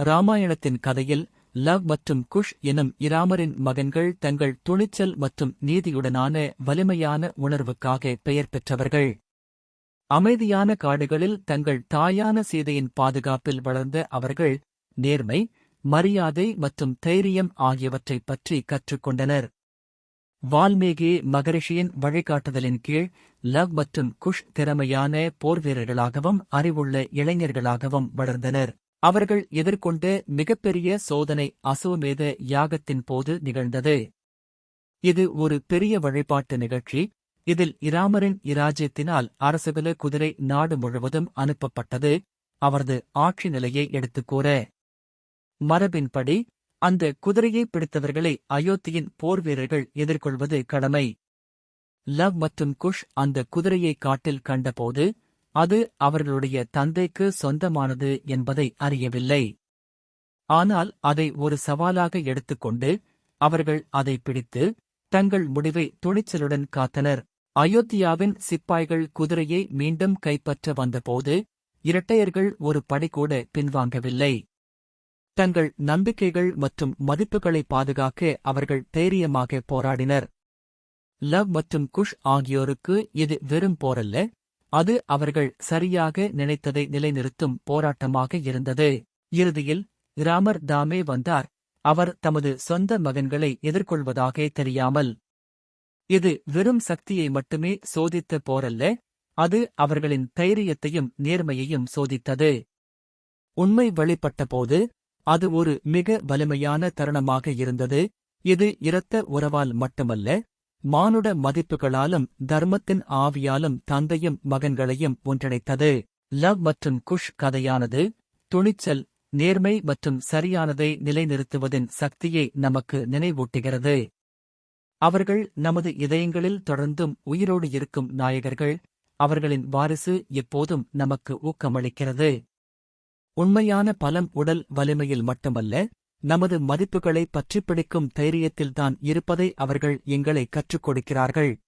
இராமாயணத்தின் கதையில் லவ் மற்றும் குஷ் எனும் இராமரின் மகன்கள் தங்கள் துணிச்சல் மற்றும் நீதியுடனான வலிமையான உணர்வுக்காக பெயர் பெற்றவர்கள். அமைதியான காடுகளில் தங்கள் தாயான சீதையின் பாதுகாப்பில் வளர்ந்த அவர்கள் நேர்மை, மரியாதை மற்றும் தைரியம் ஆகியவற்றைப் பற்றி கற்றுக்கொண்டனர். வால்மீகி மகரிஷியின் வழிகாட்டுதலின் கீழ் லவ் மற்றும் குஷ் திறமையான போர்வீரர்களாகவும் அறிவுள்ள இளைஞர்களாகவும் வளர்ந்தனர். அவர்கள் எதிர்கொண்ட மிகப்பெரிய சோதனை அசுவமேத யாகத்தின் போது நிகழ்ந்தது. இது ஒரு பெரிய வழிபாட்டு நிகழ்ச்சி. இதில் இராமரின் இராஜ்யத்தினால் அரசகுல குதிரை நாடு முழுவதும் அனுப்பப்பட்டது, அவரது ஆட்சி நிலையை எடுத்துக்கூற. மரபின்படி அந்த குதிரையை பிடித்தவர்களை அயோத்தியின் போர்வீரர்கள் எதிர்கொள்வது கடமை. லவ் மற்றும் குஷ் அந்த குதிரையை காட்டில் கண்டபோது அது அவர்களுடைய தந்தைக்கு சொந்தமானது என்பதை அறியவில்லை. ஆனால் அதை ஒரு சவாலாக எடுத்துக்கொண்டு அவர்கள் அதை பிடித்து தங்கள் முடிவை துணிச்சலுடன் காத்தனர். அயோத்தியாவின் சிப்பாய்கள் குதிரையை மீண்டும் கைப்பற்ற வந்தபோது இரட்டையர்கள் ஒரு படி கூட பின்வாங்கவில்லை. தங்கள் நம்பிக்கைகள் மற்றும் மதிப்புகளை பாதுகாக்க அவர்கள் தைரியமாக போராடினர். லவ் மற்றும் குஷ் ஆகியோருக்கு இது வெறும் போரல்ல, அது அவர்கள் சரியாக நினைத்ததை நிலைநிறுத்தும் போராட்டமாக இருந்தது. இறுதியில் இராமர் தாமே வந்தார், அவர் தமது சொந்த மகன்களை எதிர்கொள்வதாக தெரியாமல். இது வெறும் சக்தியை மட்டுமே சோதித்த போரல்ல, அது அவர்களின் தைரியத்தையும் நேர்மையையும் சோதித்தது. உண்மை வெளிப்பட்டபோது அது ஒரு மிக வலிமையான தருணமாக இருந்தது. இது இரத்த உறவால் மட்டுமல்ல, மானுட மதிப்புகளாலும் தர்மத்தின் ஆவியாலும் தந்தையும் மகன்களையும் ஒன்றிணைத்தது. லவ் மற்றும் குஷ் கதையானது துணிச்சல், நேர்மை மற்றும் சரியானதை நிலைநிறுத்துவதின் சக்தியை நமக்கு நினைவூட்டுகிறது. அவர்கள் நமது இதயங்களில் தொடர்ந்தும் உயிரோடு இருக்கும் நாயகர்கள். அவர்களின் வாரிசு எப்போதும் நமக்கு ஊக்கமளிக்கிறது. உண்மையான பலம் உடல் வலிமையில் மட்டுமல்ல, நமது மதிப்புகளை பற்றிப்பிடிக்கும் தைரியத்தில்தான் இருப்பதை அவர்கள் எங்களை கற்றுக் கொடுக்கிறார்கள்.